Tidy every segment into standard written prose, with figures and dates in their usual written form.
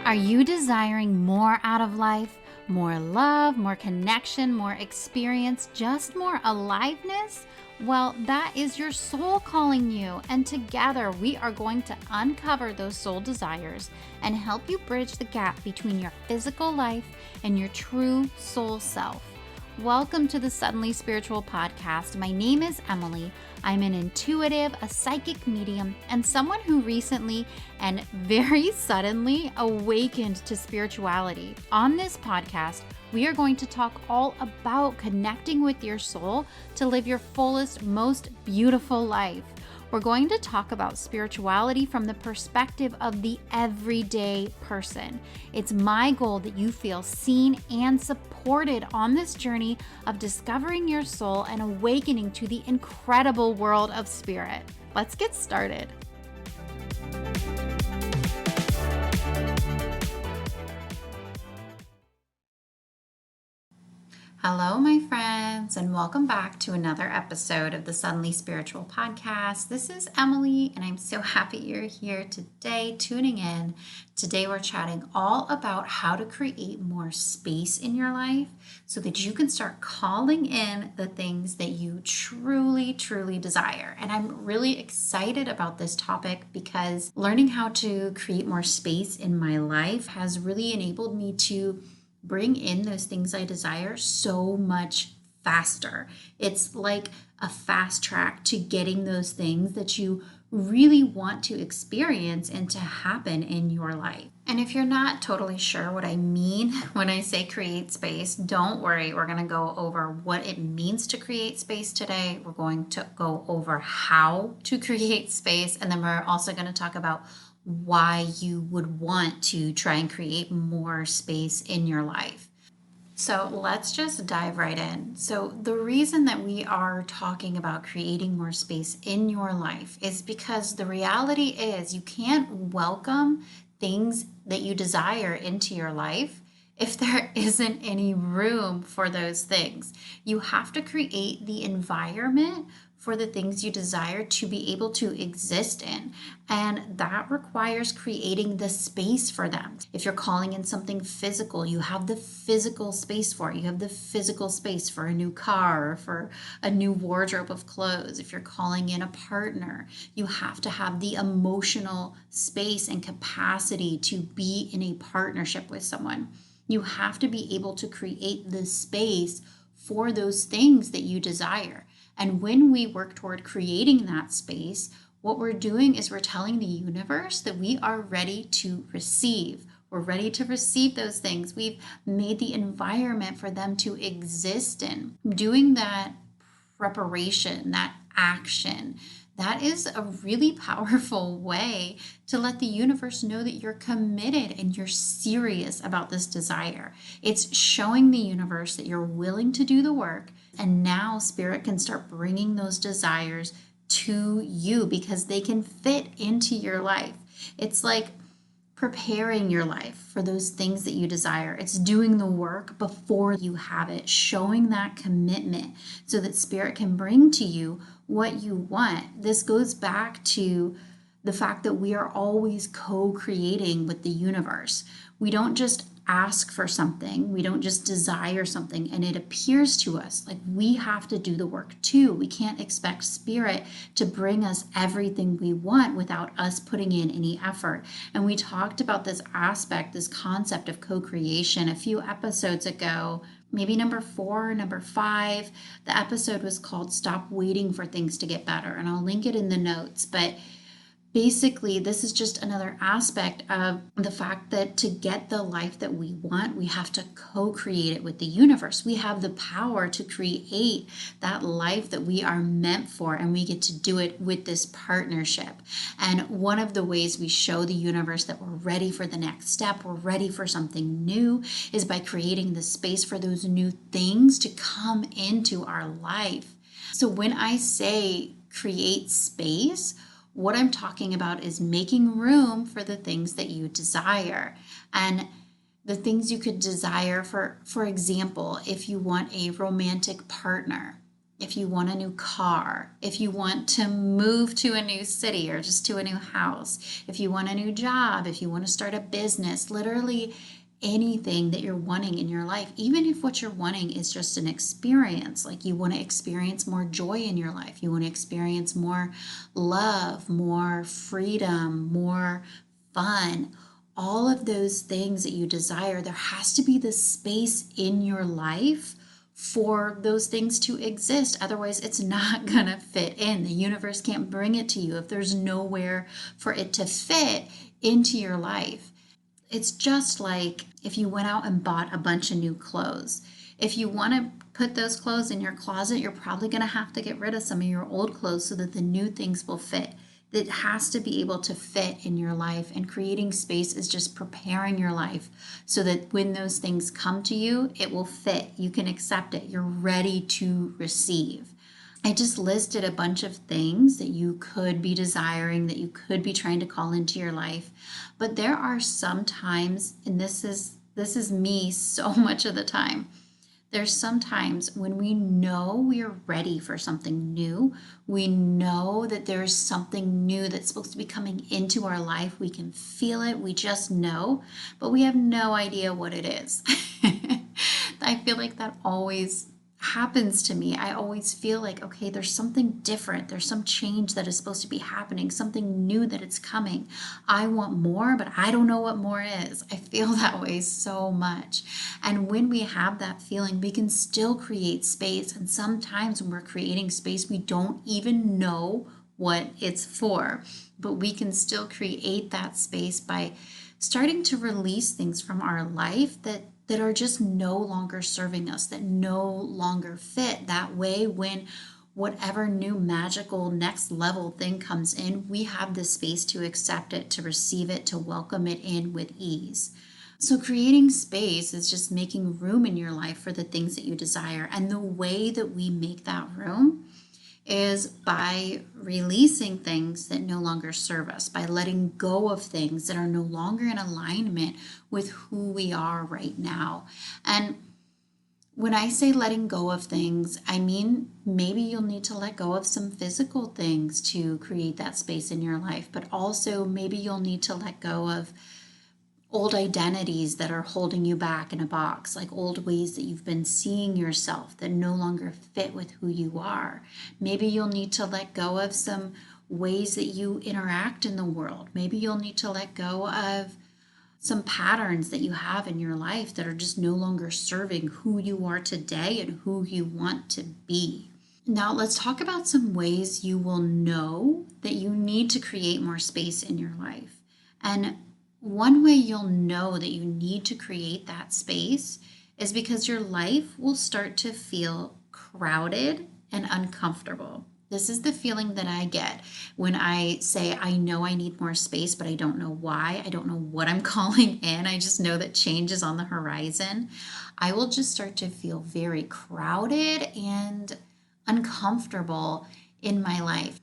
Are you desiring more out of life? More love, more connection, more experience, just more aliveness? Well, that is your soul calling you, and together we are going to uncover those soul desires and help you bridge the gap between your physical life and your true soul self. Welcome to the Suddenly Spiritual podcast. My name is Emily. I'm an intuitive, a psychic medium, and someone who recently and very suddenly awakened to spirituality. On this podcast, we are going to talk all about connecting with your soul to live your fullest, most beautiful life. We're going to talk about spirituality from the perspective of the everyday person. It's my goal that you feel seen and supported on this journey of discovering your soul and awakening to the incredible world of spirit. Let's get started. Hello, my friends, and welcome back to another episode of the Suddenly Spiritual podcast. This is Emily, and I'm so happy you're here today, tuning in. Today, we're chatting all about how to create more space in your life so that you can start calling in the things that you truly, truly desire. And I'm really excited about this topic because learning how to create more space in my life has really enabled me to bring in those things I desire so much faster. It's like a fast track to getting those things that you really want to experience and to happen in your life. And if you're not totally sure what I mean when I say create space, don't worry. We're going to go over what it means to create space today. We're going to go over how to create space. And then we're also going to talk about why you would want to try and create more space in your life. So let's just dive right in. So the reason that we are talking about creating more space in your life is because the reality is you can't welcome things that you desire into your life if there isn't any room for those things. You have to create the environment for the things you desire to be able to exist in. And that requires creating the space for them. If you're calling in something physical, you have the physical space for it. You have the physical space for a new car or for a new wardrobe of clothes. If you're calling in a partner, you have to have the emotional space and capacity to be in a partnership with someone. You have to be able to create the space for those things that you desire. And when we work toward creating that space, what we're doing is we're telling the universe that we are ready to receive. We're ready to receive those things. We've made the environment for them to exist in. Doing that preparation, that action, that is a really powerful way to let the universe know that you're committed and you're serious about this desire. It's showing the universe that you're willing to do the work, and now spirit can start bringing those desires to you because they can fit into your life. It's like preparing your life for those things that you desire. It's doing the work before you have it, showing that commitment so that spirit can bring to you what you want. This goes back to the fact that we are always co-creating with the universe. We don't just ask for something. We don't just desire something and it appears to us. Like, we have to do the work too. We can't expect spirit to bring us everything we want without us putting in any effort. And we talked about this aspect, this concept of co-creation a few episodes ago. Maybe number 4, number 5. The episode was called Stop Waiting for Things to Get Better. And I'll link it in the notes. But basically, this is just another aspect of the fact that to get the life that we want, we have to co-create it with the universe. We have the power to create that life that we are meant for, and we get to do it with this partnership. And one of the ways we show the universe that we're ready for the next step, we're ready for something new, is by creating the space for those new things to come into our life. So when I say create space, what I'm talking about is making room for the things that you desire. And the things you could desire, for example, if you want a romantic partner, if you want a new car, if you want to move to a new city or just to a new house, if you want a new job, if you want to start a business, literally anything that you're wanting in your life, even if what you're wanting is just an experience, like you want to experience more joy in your life, you want to experience more love, more freedom, more fun, all of those things that you desire, there has to be this space in your life for those things to exist. Otherwise, it's not going to fit in. The universe can't bring it to you if there's nowhere for it to fit into your life. It's just like if you went out and bought a bunch of new clothes. If you want to put those clothes in your closet, you're probably going to have to get rid of some of your old clothes so that the new things will fit. It has to be able to fit in your life, and creating space is just preparing your life so that when those things come to you, it will fit. You can accept it. You're ready to receive. I just listed a bunch of things that you could be desiring, that you could be trying to call into your life. But there are some times, and this is me so much of the time. There's sometimes when we know we are ready for something new, we know that there's something new that's supposed to be coming into our life. We can feel it, we just know, but we have no idea what it is. I feel like that always happens to me. I always feel like, okay, there's something different. There's some change that is supposed to be happening, something new that is coming. I want more, but I don't know what more is. I feel that way so much. And when we have that feeling, we can still create space. And sometimes when we're creating space, we don't even know what it's for, but we can still create that space by starting to release things from our life that are just no longer serving us, that no longer fit. That way, when whatever new magical next level thing comes in, we have the space to accept it, to receive it, to welcome it in with ease. So creating space is just making room in your life for the things that you desire. And the way that we make that room is by releasing things that no longer serve us, by letting go of things that are no longer in alignment with who we are right now. And when I say letting go of things, I mean maybe you'll need to let go of some physical things to create that space in your life, but also maybe you'll need to let go of old identities that are holding you back in a box, like old ways that you've been seeing yourself that no longer fit with who you are. Maybe you'll need to let go of some ways that you interact in the world. Maybe you'll need to let go of some patterns that you have in your life that are just no longer serving who you are today and who you want to be. Now, let's talk about some ways you will know that you need to create more space in your life. And one way you'll know that you need to create that space is because your life will start to feel crowded and uncomfortable. This is the feeling that I get when I say, I know I need more space, but I don't know why. I don't know what I'm calling in. I just know that change is on the horizon. I will just start to feel very crowded and uncomfortable in my life.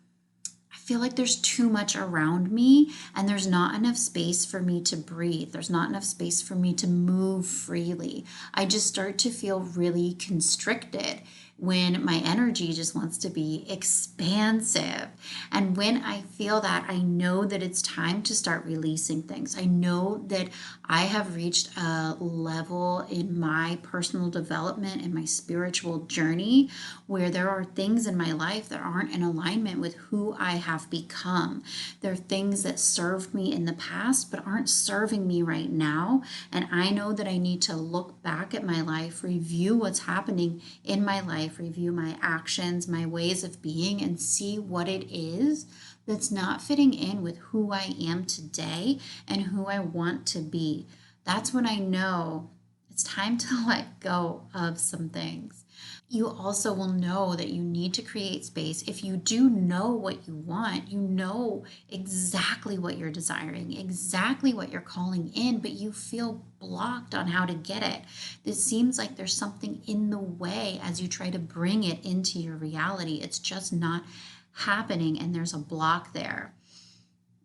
Feel like there's too much around me and there's not enough space for me to breathe. There's not enough space for me to move freely. I just start to feel really constricted when my energy just wants to be expansive. And when I feel that, I know that it's time to start releasing things. I know that I have reached a level in my personal development and my spiritual journey where there are things in my life that aren't in alignment with who I have become. There are things that served me in the past but aren't serving me right now. And I know that I need to look back at my life, review what's happening in my life, review my actions, my ways of being, and see what it is that's not fitting in with who I am today and who I want to be. That's when I know it's time to let go of some things. You also will know that you need to create space. If you do know what you want, you know exactly what you're desiring, exactly what you're calling in, but you feel blocked on how to get it. It seems like there's something in the way as you try to bring it into your reality. It's just not happening and there's a block there.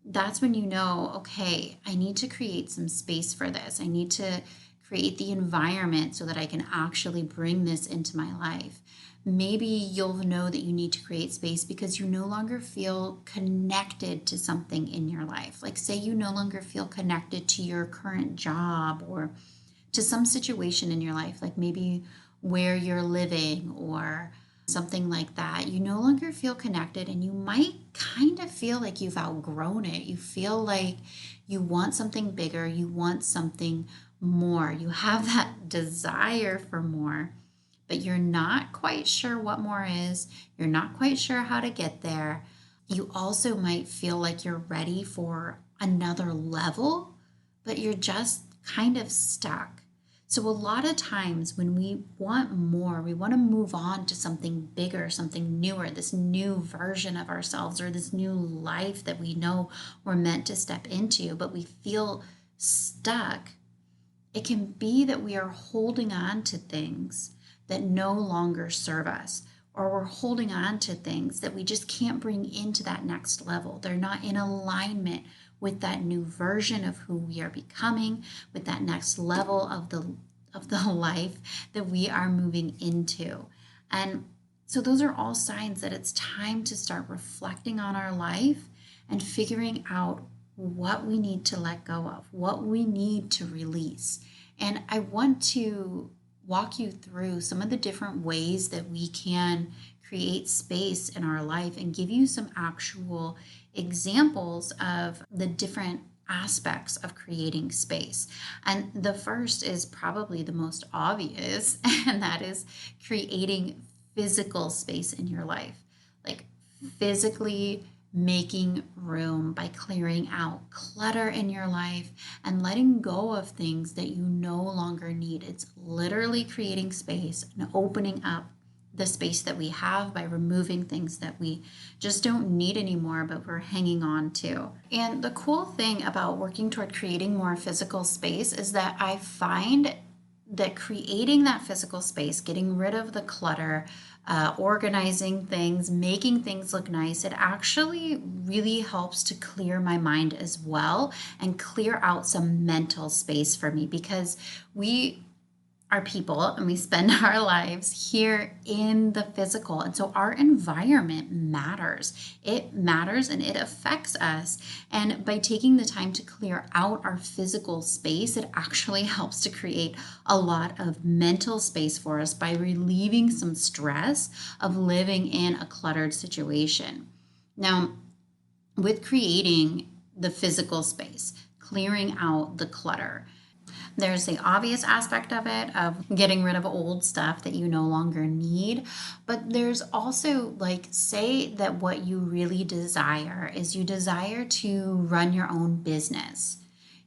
That's when you know, okay, I need to create some space for this. I need to create the environment so that I can actually bring this into my life. Maybe you'll know that you need to create space because you no longer feel connected to something in your life. Like, say you no longer feel connected to your current job or to some situation in your life, like maybe where you're living or something like that. You no longer feel connected, and you might kind of feel like you've outgrown it. You feel like you want something bigger, you want something more. You have that desire for more, but you're not quite sure what more is. You're not quite sure how to get there. You also might feel like you're ready for another level, but you're just kind of stuck. So, a lot of times when we want more, we want to move on to something bigger, something newer, this new version of ourselves or this new life that we know we're meant to step into, but we feel stuck. It can be that we are holding on to things that no longer serve us, or we're holding on to things that we just can't bring into that next level. They're not in alignment with that new version of who we are becoming, with that next level of the life that we are moving into. And so those are all signs that it's time to start reflecting on our life and figuring out what we need to let go of, what we need to release. And I want to walk you through some of the different ways that we can create space in our life and give you some actual examples of the different aspects of creating space. And the first is probably the most obvious, and that is creating physical space in your life. Like physically making room by clearing out clutter in your life and letting go of things that you no longer need. It's literally creating space and opening up the space that we have by removing things that we just don't need anymore, but we're hanging on to. And the cool thing about working toward creating more physical space is that I find that creating that physical space, getting rid of the clutter, organizing things, making things look nice, it actually really helps to clear my mind as well and clear out some mental space for me, because we are people and we spend our lives here in the physical. And so our environment matters. It matters and it affects us. And by taking the time to clear out our physical space, it actually helps to create a lot of mental space for us by relieving some stress of living in a cluttered situation. Now, with creating the physical space, clearing out the clutter, there's the obvious aspect of it, of getting rid of old stuff that you no longer need. But there's also, like, say that what you really desire is you desire to run your own business.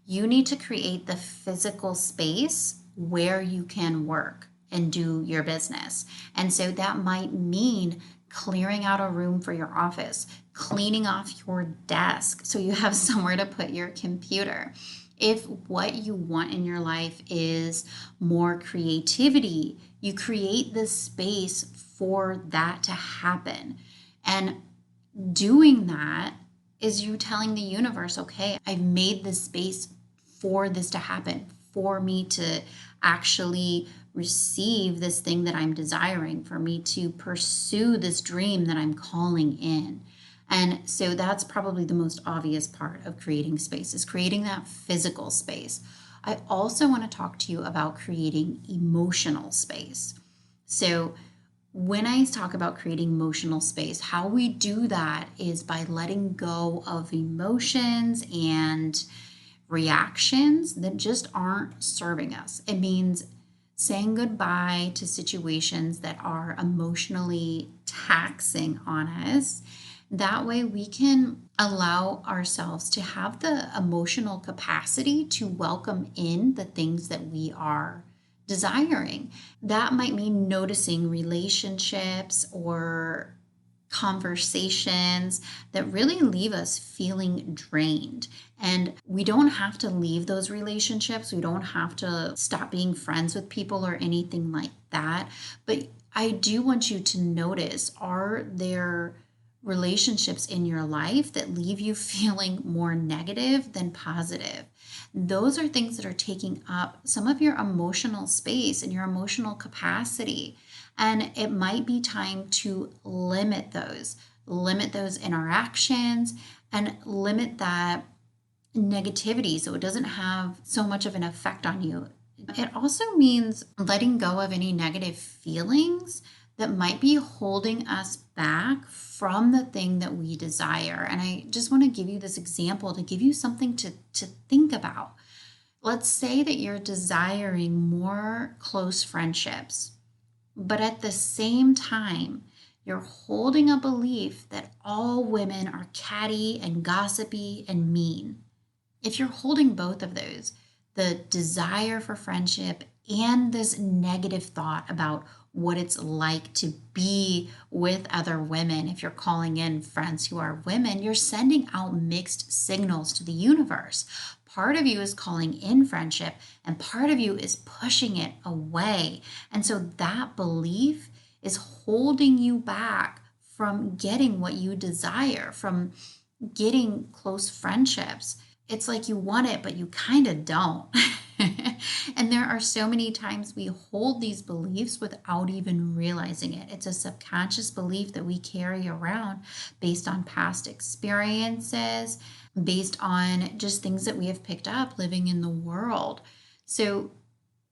You need to create the physical space where you can work and do your business. And so that might mean clearing out a room for your office, cleaning off your desk so you have somewhere to put your computer. If what you want in your life is more creativity, you create the space for that to happen. And doing that is you telling the universe, okay, I've made this space for this to happen, for me to actually receive this thing that I'm desiring, for me to pursue this dream that I'm calling in. And so that's probably the most obvious part of creating space, is creating that physical space. I also want to talk to you about creating emotional space. So when I talk about creating emotional space, how we do that is by letting go of emotions and reactions that just aren't serving us. It means saying goodbye to situations that are emotionally taxing on us. That way we can allow ourselves to have the emotional capacity to welcome in the things that we are desiring. That might mean noticing relationships or conversations that really leave us feeling drained. And we don't have to leave those relationships. We don't have to stop being friends with people or anything like that. But I do want you to notice, are there relationships in your life that leave you feeling more negative than positive. Those are things that are taking up some of your emotional space and your emotional capacity. And it might be time to limit those interactions and limit that negativity so it doesn't have so much of an effect on you. It also means letting go of any negative feelings that might be holding us back from the thing that we desire. And I just want to give you this example to give you something to think about. Let's say that you're desiring more close friendships, but at the same time, you're holding a belief that all women are catty and gossipy and mean. If you're holding both of those, the desire for friendship and this negative thought about what it's like to be with other women, if you're calling in friends who are women, you're sending out mixed signals to the universe. Part of you is calling in friendship, and part of you is pushing it away. And so that belief is holding you back from getting what you desire, from getting close friendships. It's like you want it, but you kind of don't. And there are so many times we hold these beliefs without even realizing it. It's a subconscious belief that we carry around based on past experiences, based on just things that we have picked up living in the world. So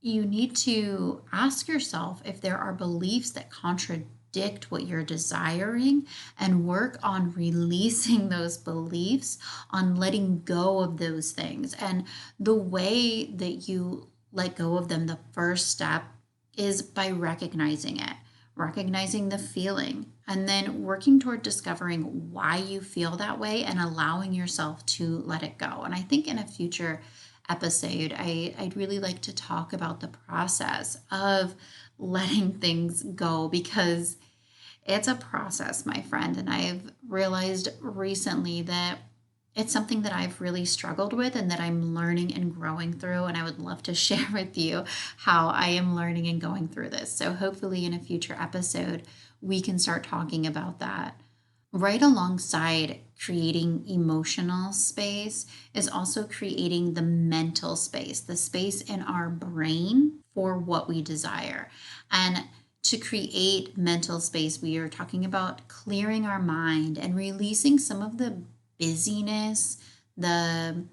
you need to ask yourself if there are beliefs that contradict what you're desiring and work on releasing those beliefs, on letting go of those things. And the way that you let go of them, the first step is by recognizing the feeling, and then working toward discovering why you feel that way and allowing yourself to let it go. And I think in a future episode, I'd really like to talk about the process of letting things go, because it's a process, my friend. And I've realized recently that it's something that I've really struggled with and that I'm learning and growing through. And I would love to share with you how I am learning and going through this. So hopefully in a future episode, we can start talking about that. Right alongside creating emotional space is also creating the mental space, the space in our brain for what we desire. And to create mental space, we are talking about clearing our mind and releasing some of the busyness, the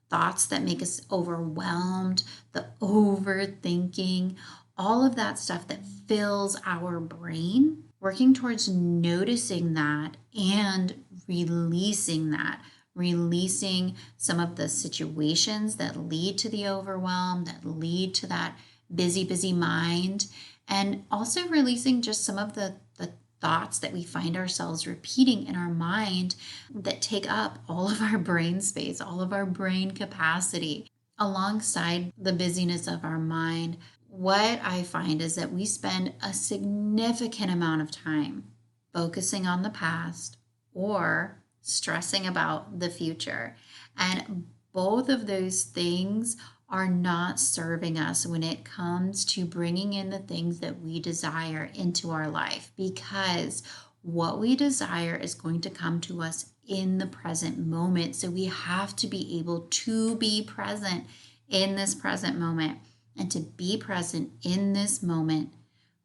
thoughts that make us overwhelmed, the overthinking, all of that stuff that fills our brain, working towards noticing that and releasing some of the situations that lead to the overwhelm, that lead to that busy mind, and also releasing just some of the thoughts that we find ourselves repeating in our mind that take up all of our brain space, all of our brain capacity. Alongside the busyness of our mind, what I find is that we spend a significant amount of time focusing on the past or stressing about the future. And both of those things are not serving us when it comes to bringing in the things that we desire into our life, because what we desire is going to come to us in the present moment. So we have to be able to be present in this present moment. And to be present in this moment,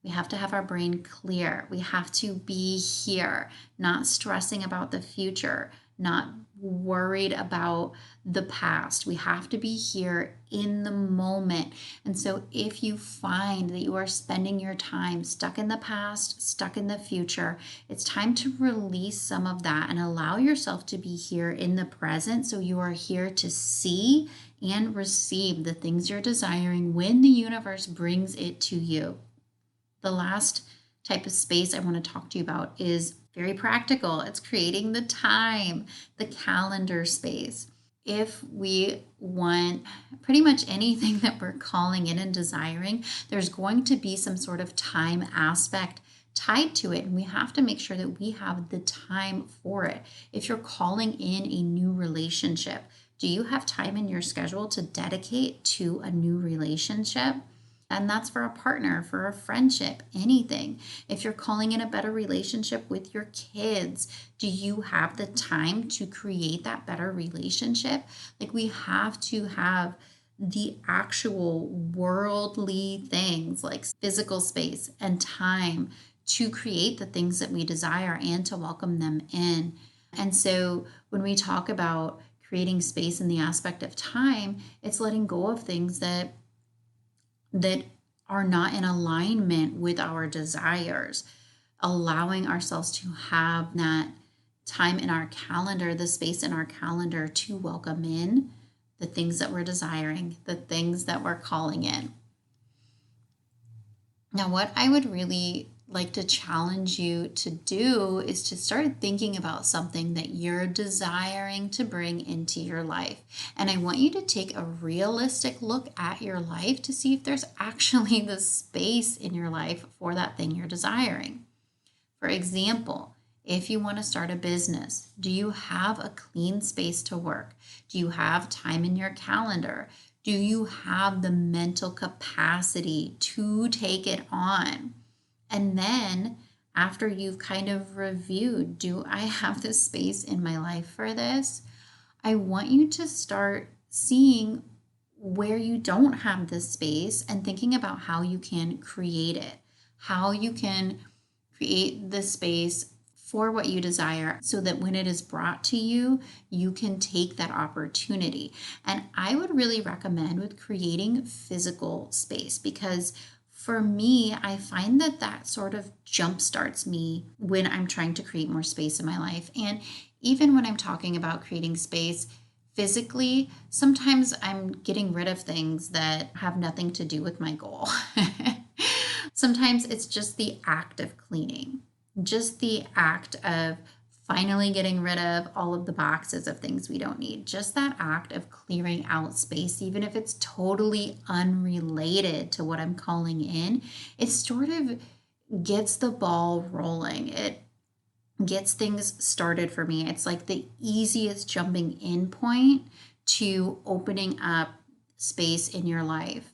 we have to have our brain clear. We have to be here, not stressing about the future, not worried about the past. We have to be here in the moment. And so if you find that you are spending your time stuck in the past, stuck in the future, it's time to release some of that and allow yourself to be here in the present, so you are here to see and receive the things you're desiring when the universe brings it to you. The last type of space I want to talk to you about is very practical. It's creating the time, the calendar space. If we want pretty much anything that we're calling in and desiring, there's going to be some sort of time aspect tied to it. And we have to make sure that we have the time for it. If you're calling in a new relationship, do you have time in your schedule to dedicate to a new relationship? And that's for a partner, for a friendship, anything. If you're calling in a better relationship with your kids, do you have the time to create that better relationship? Like, we have to have the actual worldly things like physical space and time to create the things that we desire and to welcome them in. And so when we talk about creating space in the aspect of time, it's letting go of things that are not in alignment with our desires, allowing ourselves to have that time in our calendar, the space in our calendar to welcome in the things that we're desiring, the things that we're calling in. Now, what I would really like to challenge you to do is to start thinking about something that you're desiring to bring into your life. And I want you to take a realistic look at your life to see if there's actually the space in your life for that thing you're desiring. For example, if you want to start a business, do you have a clean space to work? Do you have time in your calendar? Do you have the mental capacity to take it on? And then after you've kind of reviewed, do I have the space in my life for this? I want you to start seeing where you don't have this space and thinking about how you can create it, how you can create the space for what you desire so that when it is brought to you, you can take that opportunity. And I would really recommend with creating physical space, because for me, I find that sort of jump starts me when I'm trying to create more space in my life. And even when I'm talking about creating space physically, sometimes I'm getting rid of things that have nothing to do with my goal. Sometimes it's just the act of cleaning, just the act of finally getting rid of all of the boxes of things we don't need. Just that act of clearing out space, even if it's totally unrelated to what I'm calling in, it sort of gets the ball rolling. It gets things started for me. It's like the easiest jumping in point to opening up space in your life.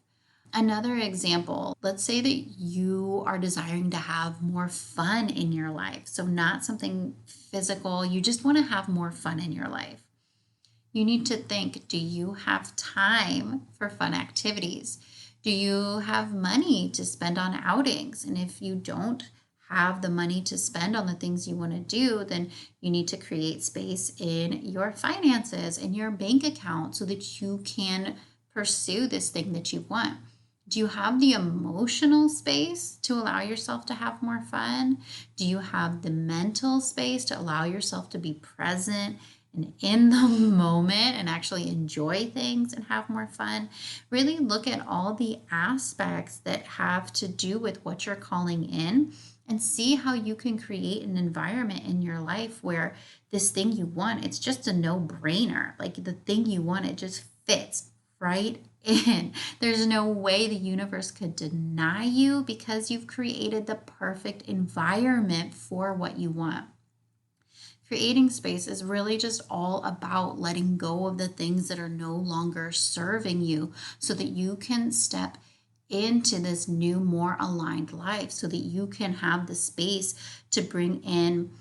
Another example, let's say that you are desiring to have more fun in your life. So not something physical, you just want to have more fun in your life. You need to think, do you have time for fun activities? Do you have money to spend on outings? And if you don't have the money to spend on the things you want to do, then you need to create space in your finances, in your bank account, so that you can pursue this thing that you want. Do you have the emotional space to allow yourself to have more fun? Do you have the mental space to allow yourself to be present and in the moment and actually enjoy things and have more fun? Really look at all the aspects that have to do with what you're calling in and see how you can create an environment in your life where this thing you want, it's just a no-brainer. Like the thing you want, it just fits right in. There's no way the universe could deny you because you've created the perfect environment for what you want. Creating space is really just all about letting go of the things that are no longer serving you so that you can step into this new, more aligned life, so that you can have the space to bring in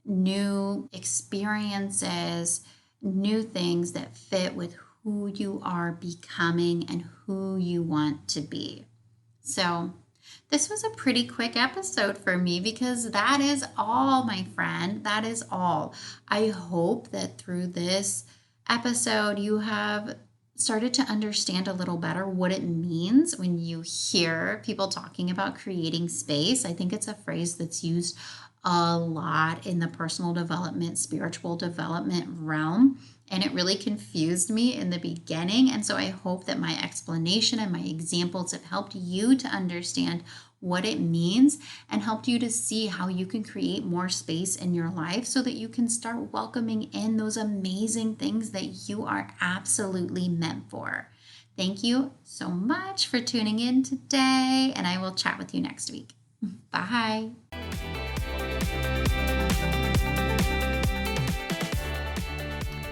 new experiences, new things that fit with who you are becoming and who you want to be. So this was a pretty quick episode for me because that is all, my friend. That is all. I hope that through this episode, you have started to understand a little better what it means when you hear people talking about creating space. I think it's a phrase that's used a lot in the personal development, spiritual development realm. And it really confused me in the beginning. And so I hope that my explanation and my examples have helped you to understand what it means and helped you to see how you can create more space in your life so that you can start welcoming in those amazing things that you are absolutely meant for. Thank you so much for tuning in today, and I will chat with you next week. Bye.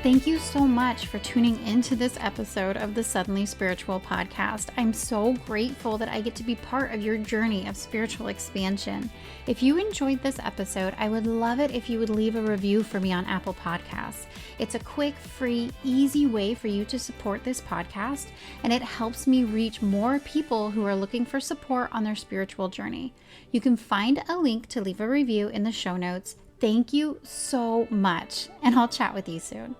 Thank you so much for tuning into this episode of the Suddenly Spiritual podcast. I'm so grateful that I get to be part of your journey of spiritual expansion. If you enjoyed this episode, I would love it if you would leave a review for me on Apple Podcasts. It's a quick, free, easy way for you to support this podcast, and it helps me reach more people who are looking for support on their spiritual journey. You can find a link to leave a review in the show notes. Thank you so much, and I'll chat with you soon.